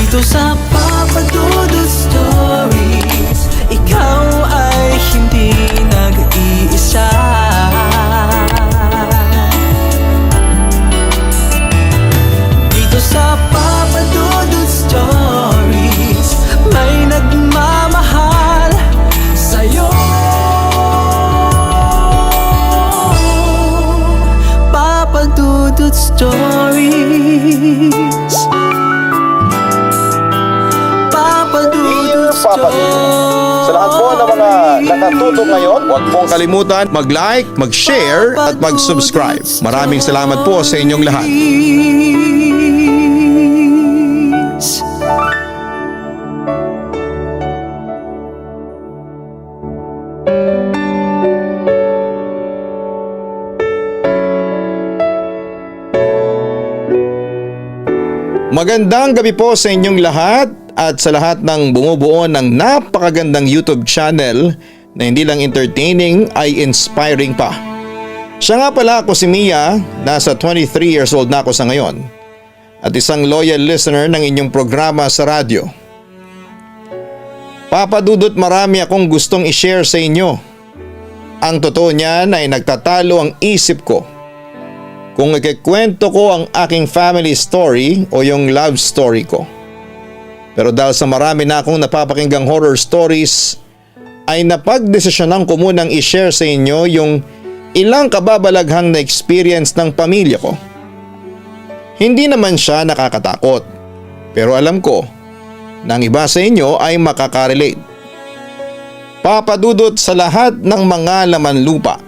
Dito sa Papa Dudut Stories, ikaw ay hindi nag-iisa. Dito sa Papa Dudut Stories, may nagmamahal sa'yo. Papa Dudut Stories, Papa Dudut Stories. Sa lahat po ng mga nakatutok ngayon, huwag pong kalimutan mag-like, mag-share at mag-subscribe. Maraming salamat po sa inyong lahat. Magandang gabi po sa inyong lahat at sa lahat ng bumubuo ng napakagandang YouTube channel na hindi lang entertaining ay inspiring pa. Siya nga pala ako si Mia, nasa 23 years old na ako sa ngayon at isang loyal listener ng inyong programa sa radyo. Papa Dudut, marami akong gustong i-share sa inyo. Ang totoo niyan ay nagtatalo ang isip ko kung ikikwento ko ang aking family story o yung love story ko. Pero dahil sa marami na akong napapakinggang horror stories, ay napagdesisyonan ko munang i-share sa inyo yung ilang kababalaghang na experience ng pamilya ko. Hindi naman siya nakakatakot, pero alam ko na ang iba sa inyo ay makakarelate. Papa Dudut, sa lahat ng mga laman lupa,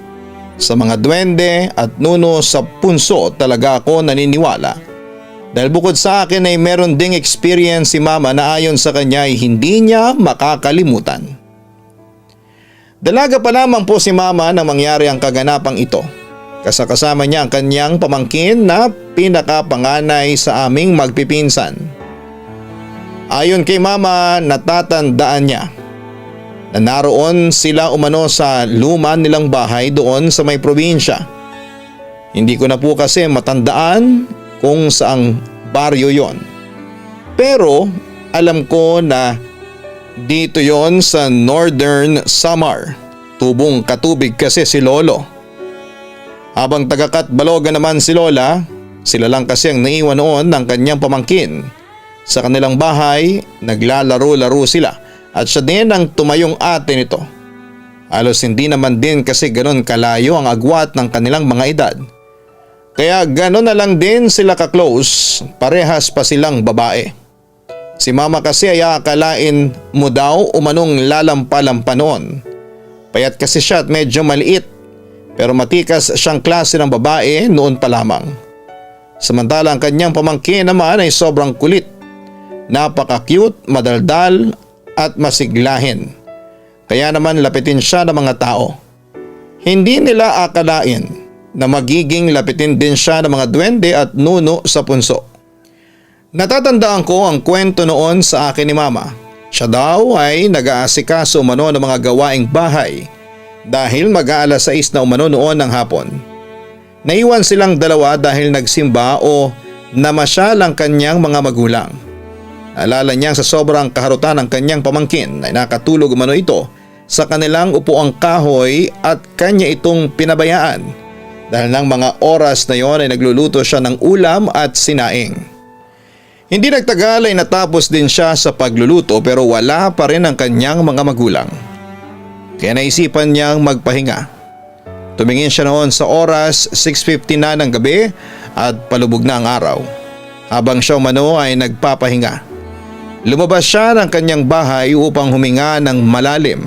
sa mga duwende at nuno sa punso talaga ako naniniwala. Dahil bukod sa akin ay meron ding experience si Mama na ayon sa kanya ay hindi niya makakalimutan. Dalaga pa lamang po si Mama nang mangyari ang kaganapang ito. Kasama niya ang kanyang pamangkin na pinakapanganay sa aming magpipinsan. Ayon kay Mama, natatandaan niya na naroon sila umano sa luma nilang bahay doon sa may probinsya. Hindi ko na po kasi matandaan kung saang baryo yon. Pero alam ko na dito yon sa Northern Samar. Tubong katubig kasi si Lolo. Habang taga-Katbalogan naman si Lola, sila lang kasi ang naiwan noon ng kanyang pamangkin. Sa kanilang bahay, naglalaro-laro sila. At siya din ang tumayong ate nito. Halos hindi naman din kasi ganon kalayo ang agwat ng kanilang mga edad. Kaya ganon na lang din sila ka-close, parehas pa silang babae. Si Mama kasi ay akalain mo daw umanong lalampa-lampa noon. Payat kasi siya at medyo maliit, pero matikas siyang klase ng babae noon pa lamang. Samantala ang kanyang pamangkin naman ay sobrang kulit. Napaka-cute, madaldal at masiglahin. Kaya naman lapitin siya ng mga tao. Hindi nila akalain na magiging lapitin din siya ng mga duwende at nuno sa punso. Natatandaan ko ang kwento noon sa akin ni Mama. Siya daw ay nag-aasikaso umano ng mga gawaing bahay dahil mag-aalas 6 na umano noon ng hapon. Naiwan silang dalawa dahil nagsimba o namasyal ang kanyang mga magulang. Alala niya sa sobrang kaharutan ng kanyang pamangkin ay nakatulog umano ito sa kanilang upuang kahoy at kanya itong pinabayaan. Dahil ng mga oras na yon ay nagluluto siya ng ulam at sinaing. Hindi nagtagal ay natapos din siya sa pagluluto pero wala pa rin ang kanyang mga magulang. Kaya naisipan niyang magpahinga. Tumingin siya noon sa oras 6:50 na ng gabi at palubog na ang araw. Habang siya umano ay nagpapahinga, lumabas siya ng kanyang bahay upang huminga ng malalim.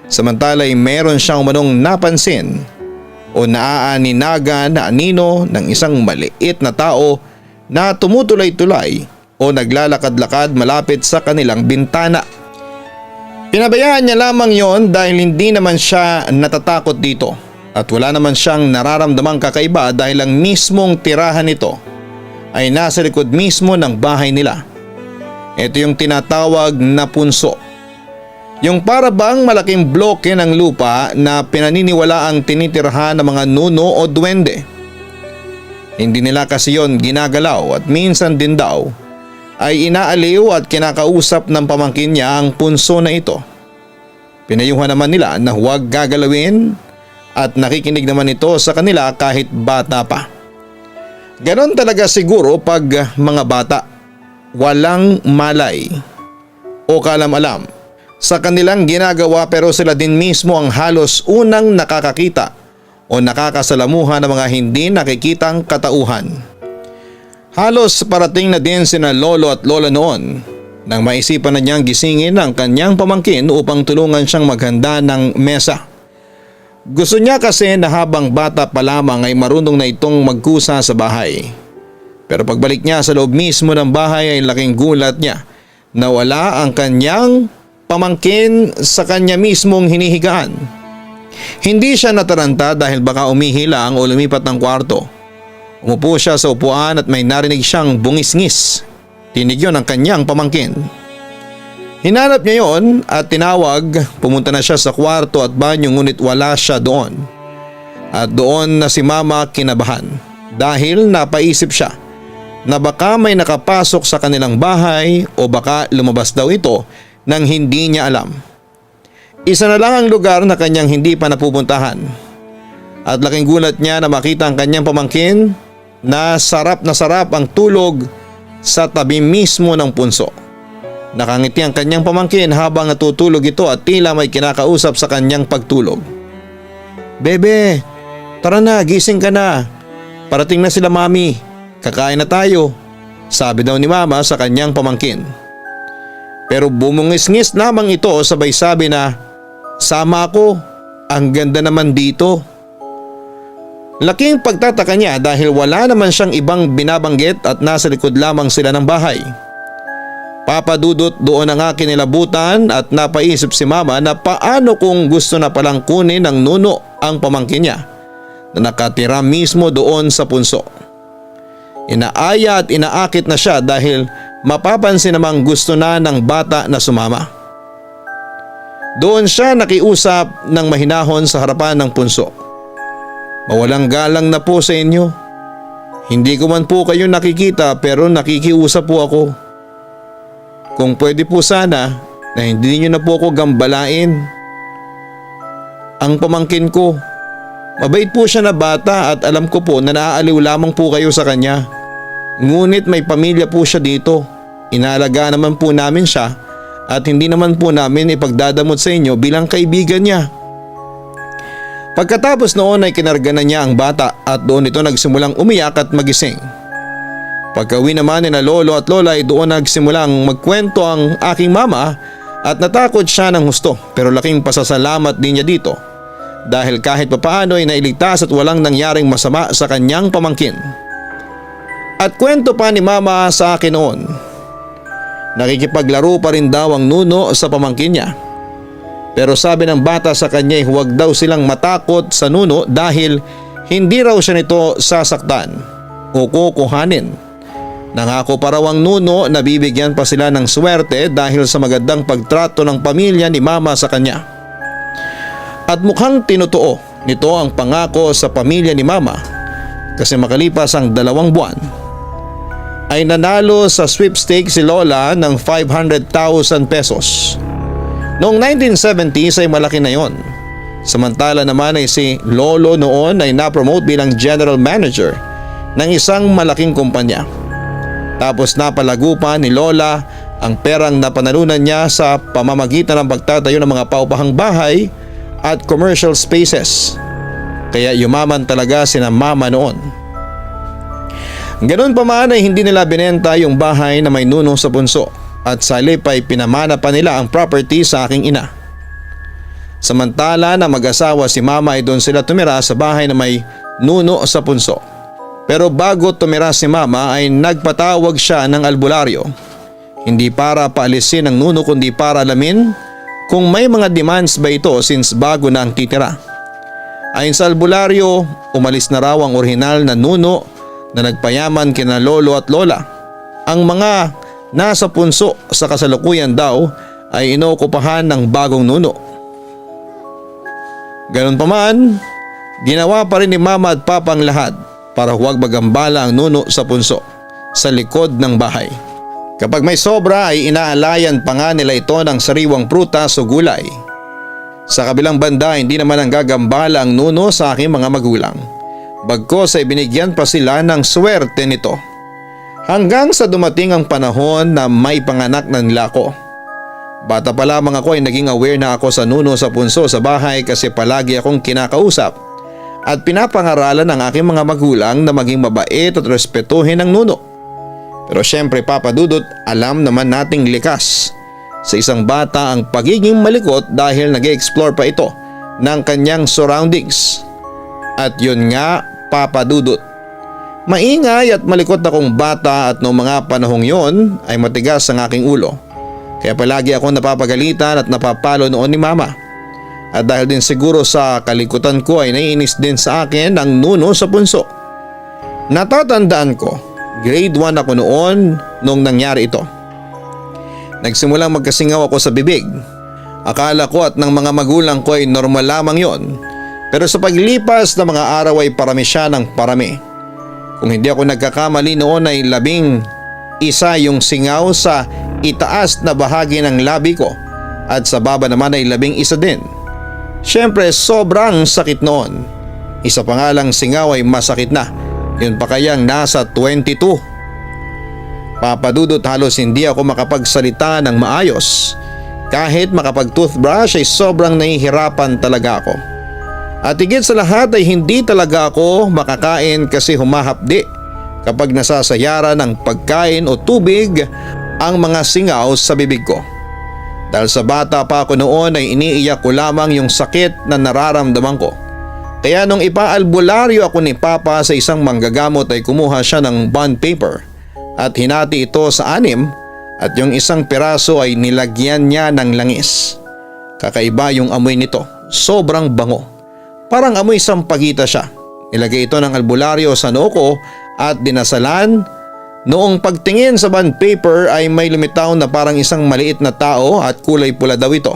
Samantala ay meron siyang umanong napansin o naaaninagan na anino ng isang maliit na tao na tumutulay-tulay o naglalakad-lakad malapit sa kanilang bintana. Pinabayaan niya lamang yon dahil hindi naman siya natatakot dito at wala naman siyang nararamdamang kakaiba dahil ang mismong tirahan nito ay nasa likod mismo ng bahay nila. Ito yung tinatawag na punso. Yung para bang malaking bloke ng lupa na pinaniniwala ang tinitirhan ng mga nuno o duwende. Hindi nila kasi yon ginagalaw at minsan din daw ay inaaliw at kinakausap ng pamangkin niya ang punso na ito. Pinayuhan naman nila na huwag gagalawin at nakikinig naman ito sa kanila kahit bata pa. Ganon talaga siguro pag mga bata, walang malay o kalam-alam sa kanilang ginagawa pero sila din mismo ang halos unang nakakakita o nakakasalamuhan ng mga hindi nakikitang katauhan. Halos parating na din sina lolo at lola noon nang maisipan na niyang gisingin ang kanyang pamangkin upang tulungan siyang maghanda ng mesa. Gusto niya kasi na habang bata pa lamang ay marunong na itong magkusa sa bahay. Pero pagbalik niya sa loob mismo ng bahay ay laking gulat niya na wala ang kanyang pamangkin sa kanya mismong hinihigaan. Hindi siya nataranta dahil baka umihi lang o lumipat ng kwarto. Umupo siya sa upuan at may narinig siyang bungis-ngis. Tinig yun ang kanyang pamangkin. Hinanap niya yon at tinawag, pumunta na siya sa kwarto at banyo ngunit wala siya doon. At doon na si mama kinabahan dahil napaisip siya na baka may nakapasok sa kanilang bahay o baka lumabas daw ito nang hindi niya alam. Isa na lang ang lugar na kanyang hindi pa napupuntahan. At laking gulat niya na makita ang kanyang pamangkin na sarap ang tulog sa tabi mismo ng punso. Nakangiti ang kanyang pamangkin habang natutulog ito at tila may kinakausap sa kanyang pagtulog. "Bebe, tara na, gising ka na. Parating na sila mami. Kakain na tayo," sabi daw ni mama sa kanyang pamangkin. Pero bumungis-ngis lamang ito sabay sabi na, "Sama ako, ang ganda naman dito." Laking pagtataka niya dahil wala naman siyang ibang binabanggit at nasa likod lamang sila ng bahay. Papadudot doon ang akin nilabutan at napaisip si mama na paano kung gusto na palang kunin ng nuno ang pamangkin niya na nakatira mismo doon sa punso. Inaaya at inaakit na siya dahil mapapansin namang gusto na ng bata na sumama. Doon siya nakiusap ng mahinahon sa harapan ng punso. "Mawalang galang na po sa inyo. Hindi ko man po kayo nakikita pero nakikiusap po ako. Kung pwede po sana na hindi niyo na po ako gambalain. Ang pamangkin ko, mabait po siya na bata at alam ko po na naaaliw lamang po kayo sa kanya. Ngunit may pamilya po siya dito. Inaalagaan naman po namin siya at hindi naman po namin ipagdadamot sa inyo bilang kaibigan niya." Pagkatapos noon ay kinarga na niya ang bata at doon ito nagsimulang umiyak at magising. Pagka-uwi naman ni na lolo at lola ay doon nagsimulang magkwento ang aking mama at natakot siya ng husto pero laking pasasalamat din niya dito dahil kahit papaano ay nailigtas at walang nangyaring masama sa kanyang pamangkin. At kwento pa ni mama sa akin noon, nakikipaglaro pa rin daw ang nuno sa pamangkin niya. Pero sabi ng bata sa kanya ay huwag daw silang matakot sa nuno dahil hindi raw siya nito sasaktan o kukuhanin. Nangako pa raw ang nuno na bibigyan pa sila ng swerte dahil sa magandang pagtrato ng pamilya ni mama sa kanya. At mukhang tinotoo nito ang pangako sa pamilya ni mama kasi makalipas ang 2 buwan ay nanalo sa sweepstakes si lola ng 500,000 pesos. Noong 1970s ay malaki na yon. Samantala naman ay si lolo noon ay na-promote bilang general manager ng isang malaking kumpanya. Tapos napalago pa ni lola ang perang napanalunan niya sa pamamagitan ng pagtatayo ng mga paupahang bahay at commercial spaces. Kaya yumaman talaga sina mama noon. Ganun pa man ay hindi nila binenta yung bahay na may nuno sa punso at sa halip ay pinamana pa nila ang property sa aking ina. Samantala na mag-asawa si mama ay doon sila tumira sa bahay na may nuno sa punso. Pero bago tumira si mama ay nagpatawag siya ng albularyo. Hindi para paalisin ang nuno kundi para alamin kung may mga demands ba ito since bago na ang titira. Ayon sa albularyo, umalis na raw ang orihinal na nuno na nagpayaman kina lolo at lola. Ang mga nasa punso sa kasalukuyan daw ay inokupahan ng bagong nuno. Ganun pa man, ginawa pa rin ni mama at papa ang lahat para huwag magambala ang nuno sa punso sa likod ng bahay. Kapag may sobra ay inaalayan pa nga nila ito ng sariwang prutas o gulay. Sa kabilang banda hindi naman ang gagambala ang nuno sa aking mga magulang. Bagkos ay binigyan pa sila ng swerte nito. Hanggang sa dumating ang panahon na may panganak na nila ako. Bata pa lamang ako ay naging aware na ako sa nuno sa punso sa bahay kasi palagi akong kinakausap at pinapangaralan ng aking mga magulang na maging mabait at respetuhin ang nuno. Pero syempre Papa Dudut, alam naman nating likas sa isang bata ang pagiging malikot dahil nag-explore pa ito ng kanyang surroundings. At yun nga Papa Dudut, maingay at malikot akong bata at noong mga panahong yon ay matigas ang aking ulo. Kaya palagi akong napapagalitan at napapalo noon ni Mama. At dahil din siguro sa kalikutan ko ay naiinis din sa akin ang nuno sa punso. Natatandaan ko, grade 1 ako noon nung nangyari ito. Nagsimulang magkasingaw ako sa bibig. Akala ko at ng mga magulang ko ay normal lamang yon. Pero sa paglipas ng mga araw ay parami siya ng parami. Kung hindi ako nagkakamali noon ay 11 yung singaw sa itaas na bahagi ng labi ko at sa baba naman ay 11 din. Siyempre sobrang sakit noon. Isa pa nga lang singaw ay masakit na. Yun pa kayang nasa 22. Papa Dudut, halos hindi ako makapagsalita ng maayos. Kahit makapag-toothbrush ay sobrang nahihirapan talaga ako. At higit sa lahat ay hindi talaga ako makakain kasi humahapdi kapag nasasayaran ng pagkain o tubig ang mga singaw sa bibig ko. Dahil sa bata pa ako noon ay iniiyak ko lamang yung sakit na nararamdaman ko. Kaya nung ipaalbularyo ako ni Papa sa isang manggagamot ay kumuha siya ng bond paper at hinati ito sa 6 at yung isang piraso ay nilagyan niya ng langis. Kakaiba yung amoy nito, sobrang bango. Parang amoy sampagita siya. Nilagay ito ng albularyo sa noo ko at dinasalan. Noong pagtingin sa bond paper ay may lumitaw na parang isang maliit na tao at kulay pula daw ito.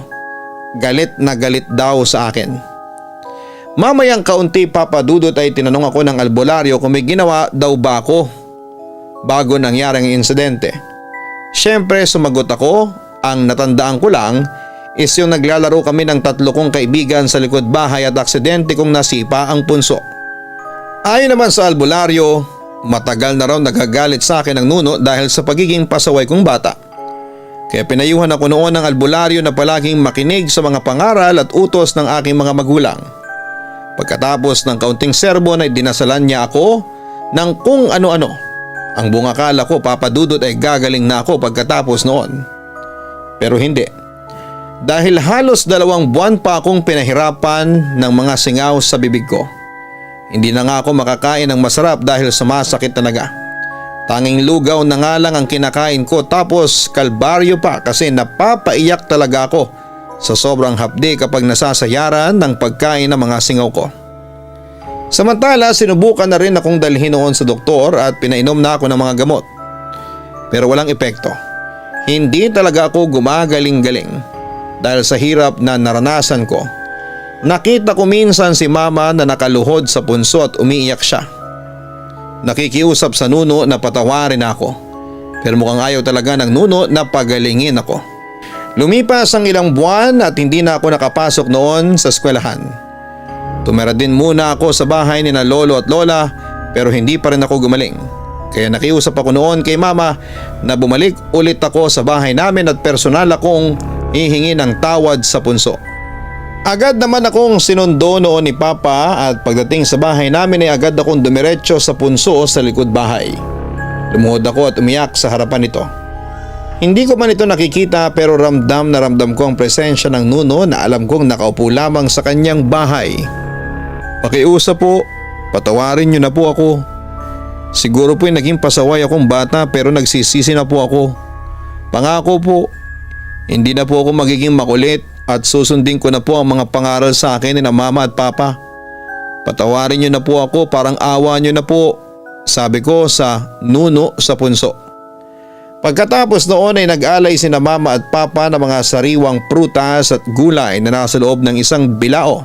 Galit na galit daw sa akin. Mamayang kaunti Papa Dudut ay tinanong ako ng albularyo kung may ginawa daw ba ako bago nangyari ang insidente. Siyempre sumagot ako, ang natandaan ko lang is yung naglalaro kami ng 3 kong kaibigan sa likod bahay at aksidente kong nasipa ang punso. Ayon naman sa albularyo, matagal na raw nagagalit sa akin ang nuno dahil sa pagiging pasaway kong bata. Kaya pinayuhan ako noon ng albularyo na palaging makinig sa mga pangaral at utos ng aking mga magulang. Pagkatapos ng kaunting serbon ay dinasalan niya ako ng kung ano-ano. Ang buong akala ko Papa Dudut ay gagaling na ako pagkatapos noon. Pero hindi. Dahil halos 2 buwan pa akong pinahirapan ng mga singaw sa bibig ko. Hindi na nga ako makakain ng masarap dahil sumasakit talaga. Tanging lugaw na nga lang ang kinakain ko tapos kalbaryo pa kasi napapaiyak talaga ako sa sobrang hapdi kapag nasasayaran ng pagkain ng mga singaw ko. Samantala sinubukan na rin akong dalhin noon sa doktor at pinainom na ako ng mga gamot. Pero walang epekto. Hindi talaga ako gumagaling-galing dahil sa hirap na naranasan ko. Nakita ko minsan si Mama na nakaluhod sa punso at umiiyak siya. Nakikiusap sa nuno na patawarin ako. Pero mukhang ayaw talaga ng nuno na pagalingin ako. Lumipas ang ilang buwan at hindi na ako nakapasok noon sa eskwelahan. Tumira din muna ako sa bahay ni na lolo at lola pero hindi pa rin ako gumaling. Kaya nakiusap ako noon kay Mama na bumalik ulit ako sa bahay namin at personal akong hihingi ng tawad sa punso. Agad naman akong sinundo noon ni Papa at pagdating sa bahay namin ay agad akong dumiretso sa punso sa likod bahay. Lumuhod ako at umiyak sa harapan nito. Hindi ko man ito nakikita pero ramdam na ramdam ko ang presensya ng nuno na alam kong nakaupo lamang sa kanyang bahay. Pakiusap po, patawarin niyo na po ako. Siguro po'y naging pasaway akong bata pero nagsisisi na po ako. Pangako po, hindi na po ako magiging makulit at susundin ko na po ang mga pangaral sa akin ni na Mama at Papa. Patawarin niyo na po ako, parang awa niyo na po, sabi ko sa nuno sa punso. Pagkatapos noon ay nag-alay sina Mama at Papa ng mga sariwang prutas at gulay na nasa loob ng isang bilao.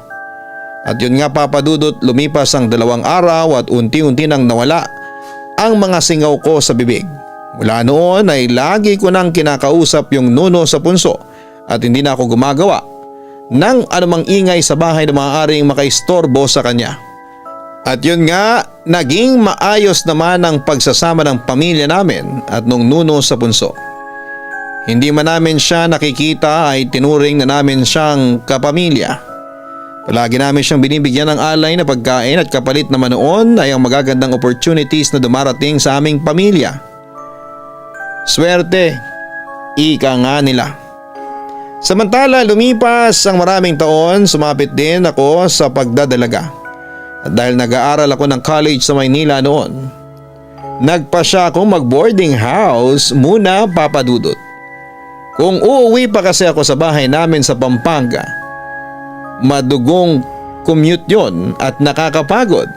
At yun nga Papa Dudut, lumipas ang 2 araw at unti-unti nang nawala ang mga singaw ko sa bibig. Mula noon ay lagi ko nang kinakausap yung nuno sa punso at hindi na ako gumagawa ng anumang ingay sa bahay na maaaring makaistorbo sa kanya. At yun nga, naging maayos naman ang pagsasama ng pamilya namin at nung nuno sa punso. Hindi man namin siya nakikita ay tinuring na namin siyang kapamilya. Palagi namin siyang binibigyan ng alay na pagkain at kapalit naman noon ay ang magagandang opportunities na dumarating sa aming pamilya. Swerte, ika nga nila. Samantala lumipas ang maraming taon, sumapit din ako sa pagdadalaga. At dahil nag-aaral ako ng college sa Maynila noon, nagpasya akong mag-boarding house muna, Papa Dudut. Kung uuwi pa kasi ako sa bahay namin sa Pampanga, madugong commute yon at nakakapagod.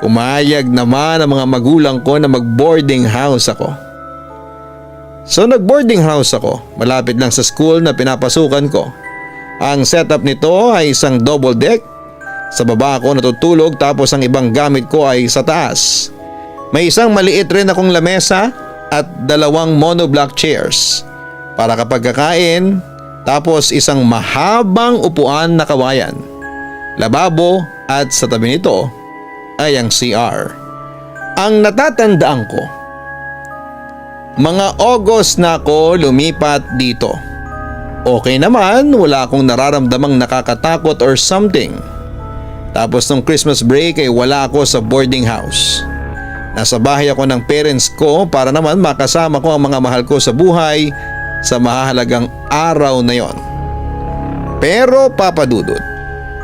Pumayag naman ang mga magulang ko na mag-boarding house ako. So nag-boarding house ako, malapit lang sa school na pinapasukan ko. Ang setup nito ay isang double deck. Sa baba ako natutulog tapos ang ibang gamit ko ay sa taas. May isang maliit rin akong lamesa at 2 monoblock chairs para kapag kakain, tapos isang mahabang upuan na kawayan, lababo at sa tabi nito ay ang CR. Ang natatandaan ko, mga August na ako lumipat dito. Okay naman, wala akong nararamdamang nakakatakot or something. Tapos nung Christmas break ay wala ako sa boarding house. Nasa bahay ako ng parents ko para naman makasama ko ang mga mahal ko sa buhay sa mahalagang araw na yon. Pero Papa Dudut,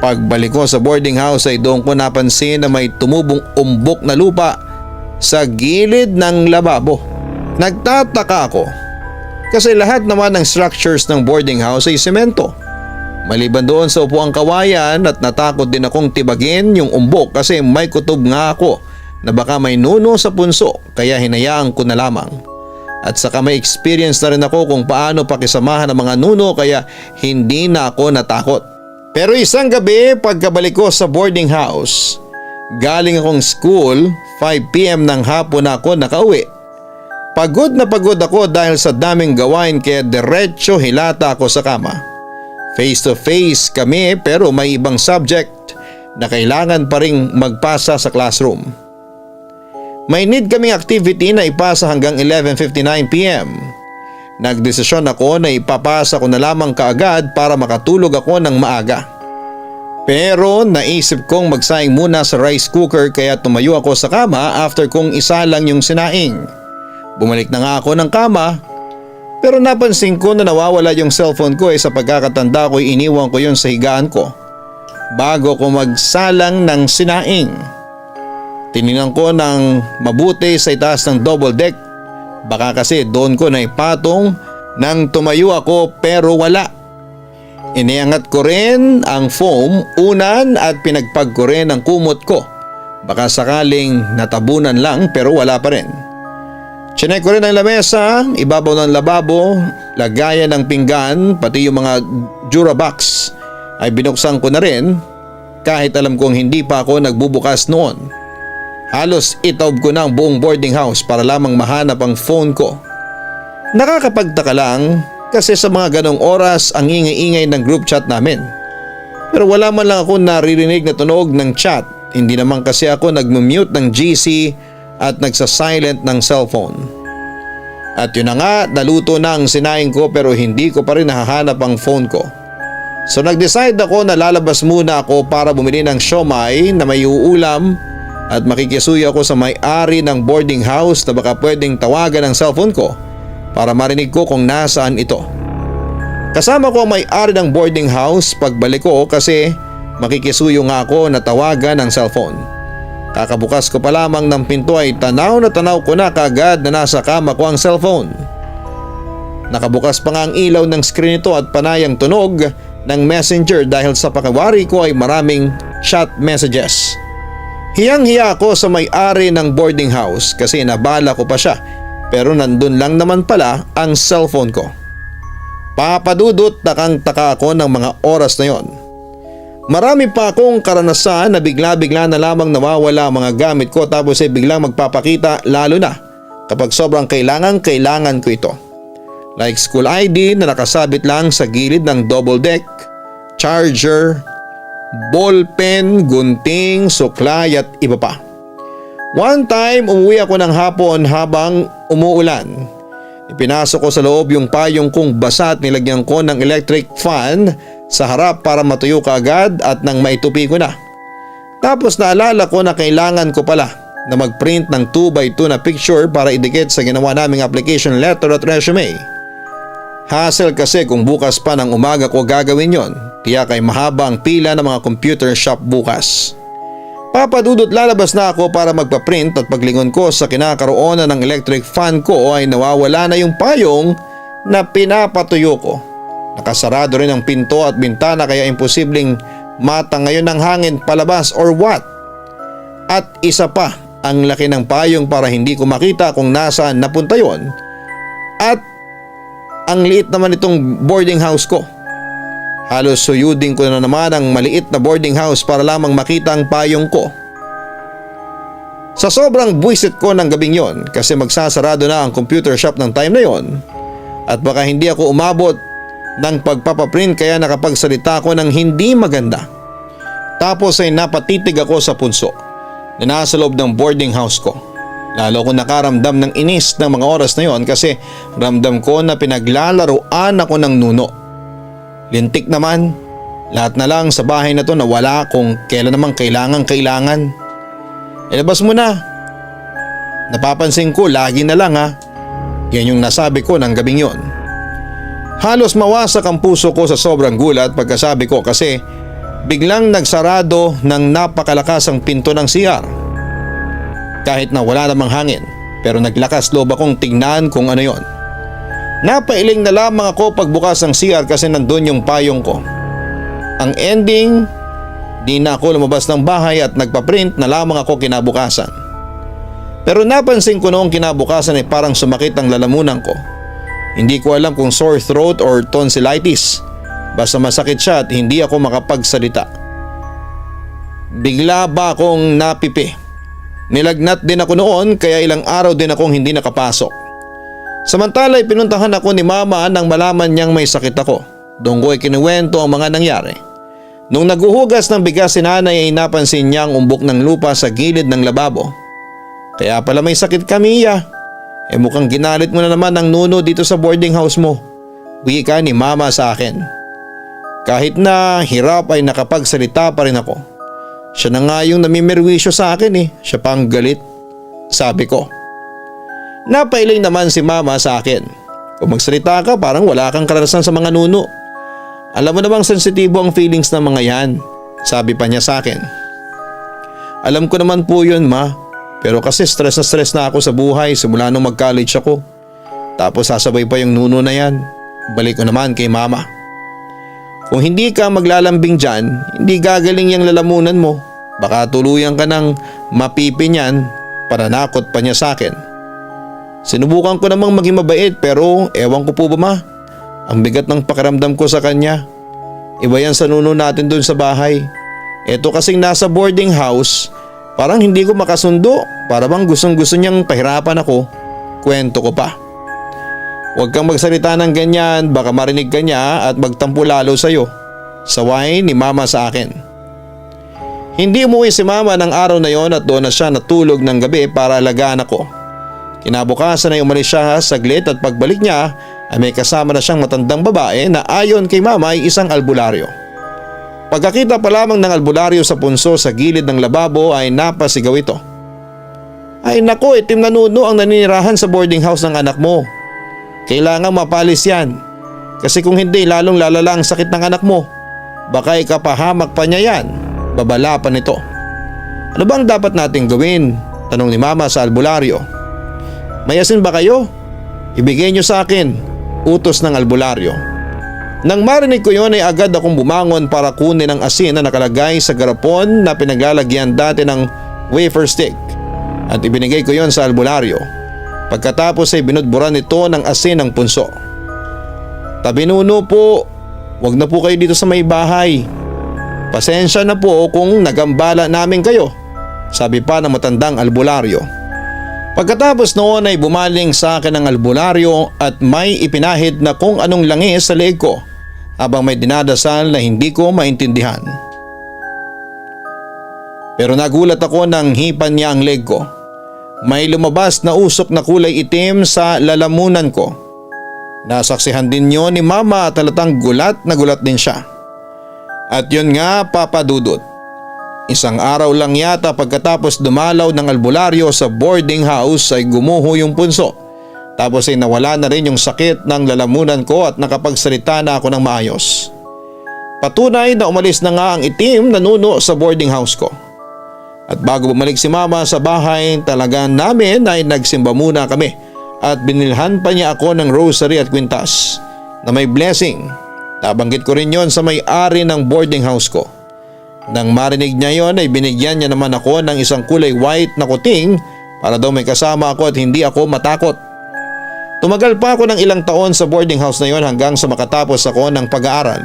pagbalik ko sa boarding house ay doon ko napansin na may tumubong umbok na lupa sa gilid ng lababo. Nagtataka ako kasi lahat naman ng structures ng boarding house ay semento. Maliban doon sa upuang kawayan at natakot din akong tibagin yung umbok kasi may kutob nga ako na baka may nuno sa punso kaya hinayaan ko na lamang. At saka may experience na rin ako kung paano pakisamahan ng mga nuno kaya hindi na ako natakot. Pero isang gabi pagkabalik ko sa boarding house, galing akong school, 5 PM ng hapon na ako nakauwi. Pagod na pagod ako dahil sa daming gawain kaya diretso hilata ako sa kama. Face to face kami pero may ibang subject na kailangan pa ring magpasa sa classroom. May need kaming activity na ipasa hanggang 11:59 PM. Nagdesisyon ako na ipapasa ko na lamang kaagad para makatulog ako ng maaga. Pero naisip kong magsaing muna sa rice cooker kaya tumayo ako sa kama after kong isalang yung sinaing. Bumalik na nga ako ng kama. Pero napansin ko na nawawala yung cellphone ko sa pagkakatanda ko iniwan ko yun sa higaan ko bago ko magsalang ng sinaing. Tinignan ko ng mabuti sa itaas ng double deck, baka kasi doon ko naipatong nang tumayo ako pero wala. Iniangat ko rin ang foam unan at pinagpag ko rin ang kumot ko, baka sakaling natabunan lang pero wala pa rin. Chinek ko rin ang lamesa, ibabaw ng lababo, lagayan ng pinggan, pati yung mga Durabox ay binuksan ko na rin kahit alam kong hindi pa ako nagbubukas noon. Halos itaob ko na ang buong boarding house para lamang mahanap ang phone ko. Nakakapagtaka lang kasi sa mga ganong oras ang ingay-ingay ng group chat namin. Pero wala man lang ako naririnig na tunog ng chat, hindi naman kasi ako nag-mute ng GC at nagsa-silent ng cellphone. At yun na nga, naluto na ang sinaing ko pero hindi ko pa rin nahahanap ang phone ko. So nag-decide ako na lalabas muna ako para bumili ng siomai na may uulam at makikisuyo ako sa may-ari ng boarding house na baka pwedeng tawagan ang cellphone ko para marinig ko kung nasaan ito. Kasama ko ang may-ari ng boarding house pagbalik ko kasi makikisuyo nga ako na tawagan ang cellphone. Kakabukas ko pa lamang ng pinto ay tanaw na tanaw ko na kaagad na nasa kama ko ang cellphone. Nakabukas pa nga ang ilaw ng screen nito at panay ang tunog ng messenger dahil sa pakawari ko ay maraming chat messages. Hiyang-hiya ako sa may-ari ng boarding house kasi nabala ko pa siya pero nandun lang naman pala ang cellphone ko. Papadudot takang-taka ako ng mga oras na yon. Marami pa akong karanasan na bigla-bigla na lamang nawawala ang mga gamit ko tapos ay biglang magpapakita lalo na kapag sobrang kailangan ko ito. Like school ID na nakasabit lang sa gilid ng double deck, charger, ballpen, gunting, suklay at iba pa. One time umuwi ako ng hapon habang umuulan. Ipinasok ko sa loob yung payong kong basa at nilagyan ko ng electric fan sa harap para matuyo kaagad at nang maitupi ko na. Tapos naalala ko na kailangan ko pala na mag-print ng 2x2 na picture para idikit sa ginawa naming application letter at resume. Hassle kasi kung bukas pa ng umaga ko gagawin yon, tiyak ay mahaba ang pila ng mga computer shop bukas. Papadudot lalabas na ako para magpa-print at paglingon ko sa kinakaroonan ng electric fan ko ay nawawala na yung payong na pinapatuyo ko. Nakasarado rin ang pinto at bintana kaya imposibleng matangayon ng hangin palabas or what. At isa pa, ang laki ng payong para hindi ko makita kung nasaan napunta yon. At ang liit naman itong boarding house ko. Halos suyudin ko na naman ang maliit na boarding house para lamang makita ang payong ko. Sa sobrang buwisit ko ng gabing yon kasi magsasarado na ang computer shop ng time na yon at baka hindi ako umabot ng pagpapaprint kaya nakapagsalita ko ng hindi maganda. Tapos ay napatitig ako sa punso na nasa loob ng boarding house ko. Lalo ko nakaramdam ng inis ng mga oras na yon kasi ramdam ko na pinaglalaroan ako ng nuno. Lintik naman, lahat na lang sa bahay na to na wala kung kailan namang kailangan. Ilabas mo na. Napapansin ko lagi na lang ha. Yan yung nasabi ko ng gabing yon. Halos mawasak ang puso ko sa sobrang gulat pagkasabi ko kasi biglang nagsarado ng napakalakas ang pinto ng CR. Kahit na wala namang hangin pero naglakas loob akong tingnan kung ano yon. Napailing na lamang ako pagbukas ng CR kasi nandun yung payong ko. Ang ending, di na ako lumabas ng bahay at nagpa-print na lamang ako kinabukasan. Pero napansin ko noong kinabukasan ay parang sumakit ang lalamunan ko. Hindi ko alam kung sore throat or tonsillitis. Basta masakit siya at hindi ako makapagsalita. Bigla ba akong napipi? Nilagnat din ako noon kaya ilang araw din akong hindi nakapasok. Samantala pinuntahan ako ni mama nang malaman niyang may sakit ako. Doon ko ay kinuwento ang mga nangyari. Nung naguhugas ng bigas si nanay ay napansin niya ang umbok ng lupa sa gilid ng lababo. Kaya pala may sakit ka, Mia. Mukhang ginalit mo na naman ang nuno dito sa boarding house mo. Wika ni mama sa akin. Kahit na hirap ay nakapagsalita pa rin ako. Siya na nga yung namimerwisyo sa akin Siya pang galit. Sabi ko. Napailing naman si mama sa akin. Kung magsalita ka parang wala kang karanasan sa mga nuno. Alam mo namang sensitibo ang feelings ng mga yan. Sabi pa niya sa akin. Alam ko naman po yun, ma. Pero kasi stress na ako sa buhay simula nung mag-college ako. Tapos sasabay pa yung nuno na yan. Balik ko naman kay mama. Kung hindi ka maglalambing dyan, hindi gagaling yung lalamunan mo. Baka tuluyan ka ng mapipi niyan. Pananakot pa niya sa akin. Sinubukan ko namang maging mabait pero ewan ko po ba, ma. Ang bigat ng pakiramdam ko sa kanya. Iba yan sa nuno natin dun sa bahay. Eto kasing nasa boarding house, parang hindi ko makasundo. Para bang gustong gusto niyang pahirapan ako. Kwento ko pa. Huwag kang magsalita ng ganyan, baka marinig ka niya at magtampo lalo sa'yo. Saway ni mama sa akin. Hindi umuwi si mama ng araw na yon at doon na siya natulog ng gabi para alagaan ako. Kinabukasan ay umalis siya saglit at pagbalik niya ay may kasama na siyang matandang babae na ayon kay mama ay isang albularyo. Pagkakita pa lamang ng albularyo sa punso sa gilid ng lababo ay napasigaw ito. Ay nako, itim na nuno ang naninirahan sa boarding house ng anak mo. Kailangang mapalis yan. Kasi kung hindi lalong lalala ang sakit ng anak mo. Baka ikapahamak pa niya yan. Babala pa nito. Ano bang dapat nating gawin? Tanong ni mama sa albularyo. May asin ba kayo? Ibigay niyo sa akin. Utos ng albularyo. Nang marinig ko yon ay agad akong bumangon para kunin ang asin na nakalagay sa garapon na pinaglalagyan dati ng wafer stick. At ibinigay ko yon sa albularyo. Pagkatapos ay binudburan nito ng asin ng punso. Tabi nuno po, wag na po kayo dito sa may bahay. Pasensya na po kung nagambala namin kayo, sabi pa ng matandang albularyo. Pagkatapos noon ay bumaling sa akin ang albularyo at may ipinahid na kung anong langis sa leeg ko habang may dinadasal na hindi ko maintindihan. Pero nagulat ako nang hipan niya ang leeg ko. May lumabas na usok na kulay itim sa lalamunan ko. Nasaksihan din yun ni Mama at halatang gulat na gulat din siya. At yun nga, Papa Dudut. Isang araw lang yata pagkatapos dumalaw ng albularyo sa boarding house ay gumuho yung punso. Tapos ay nawala na rin yung sakit ng lalamunan ko at nakapagsalita na ako ng maayos. Patunay na umalis na nga ang itim na nuno sa boarding house ko. At bago bumalik si Mama sa bahay, talaga namin ay nagsimba muna kami at binilhan pa niya ako ng rosary at kwintas na may blessing. Nabanggit ko rin yon sa may-ari ng boarding house ko. Nang marinig niya yon ay binigyan niya naman ako ng isang kulay white na kuting para daw may kasama ako at hindi ako matakot. Tumagal pa ako ng ilang taon sa boarding house na yon hanggang sa makatapos ako ng pag-aaral.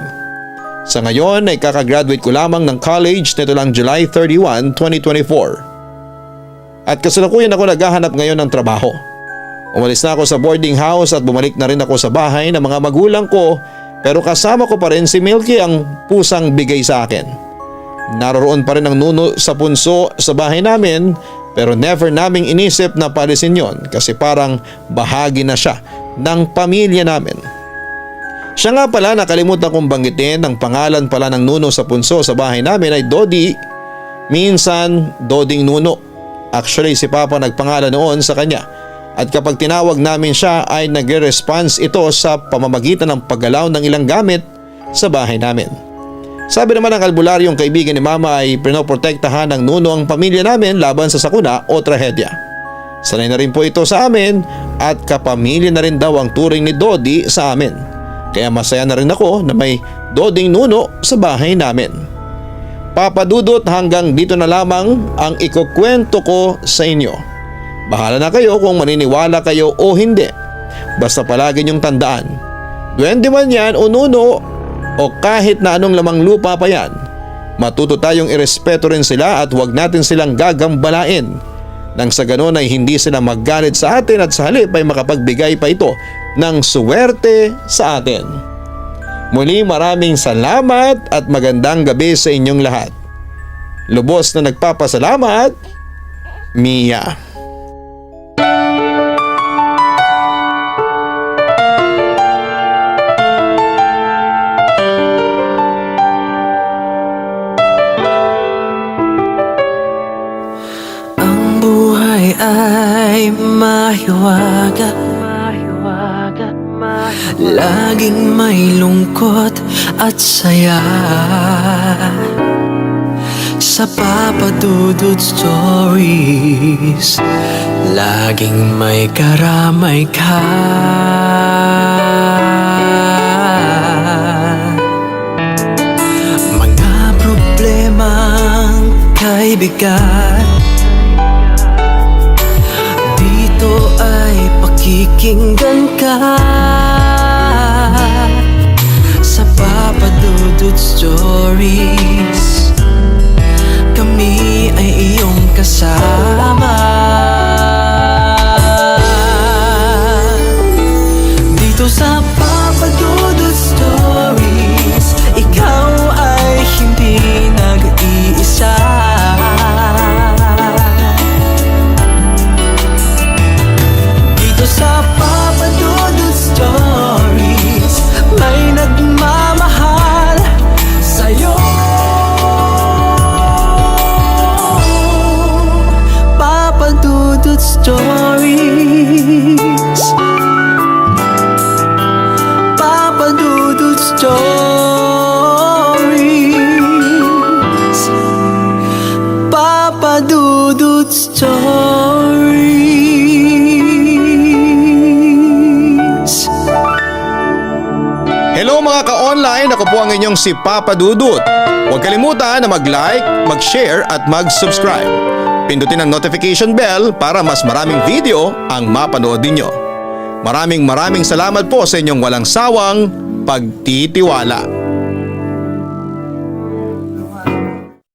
Sa ngayon ay kakagraduate ko lamang ng college nito lang July 31, 2024. At kasalukuyan ako naghahanap ngayon ng trabaho. Umalis na ako sa boarding house at bumalik na rin ako sa bahay ng mga magulang ko, pero kasama ko pa rin si Milky, ang pusang bigay sa akin. Naroroon pa rin ang nuno sa punso sa bahay namin, pero never naming inisip na paalisin yon kasi parang bahagi na siya ng pamilya namin. Siya nga pala, nakalimutan kong banggitin, ang pangalan pala ng nuno sa punso sa bahay namin ay Dodi, minsan Doding Nuno. Actually si Papa nagpangalan noon sa kanya at kapag tinawag namin siya ay nagre-response ito sa pamamagitan ng paggalaw ng ilang gamit sa bahay namin. Sabi naman ng albularyong kaibigan ni Mama ay pinoprotektahan ng nuno ang pamilya namin laban sa sakuna o trahedya. Sanay na rin po ito sa amin at kapamilya na rin daw ang turing ni Dodi sa amin. Kaya masaya na rin ako na may Doding Nuno sa bahay namin. Papa Dudut, hanggang dito na lamang ang ikukwento ko sa inyo. Bahala na kayo kung maniniwala kayo o hindi. Basta palagi niyong tandaan, duwende man yan o nuno o kahit na anong lamang lupa pa yan, matuto tayong irespeto rin sila at huwag natin silang gagambalain. Nang sa ganon ay hindi sila maggalit sa atin at sa halip ay makapagbigay pa ito ng suwerte sa atin. Muli maraming salamat at magandang gabi sa inyong lahat. Lubos na nagpapasalamat, Mia. Ay mahiwaga, laging may lungkot at saya. Sa Papa Dudut Stories, laging may karamay ka. Mga problemang kaibigan, dito ay pakikinggan ka. Sa Papa Dudut Stories, kami ay iyong kasama. Dito sa Papa Dudut Stories, ikaw ay hindi nag-iisa. Sa Papa Dudut Stories, may nagmamahal sa'yo. Papa Dudut Stories, Papa Dudut Stories, Papa Dudut Stories. Hello mga ka-online, ako po ang inyong si Papa Dudut. Huwag kalimutan na mag-like, mag-share at mag-subscribe. Pindutin ang notification bell para mas maraming video ang mapanood ninyo. Maraming salamat po sa inyong walang sawang pagtitiwala.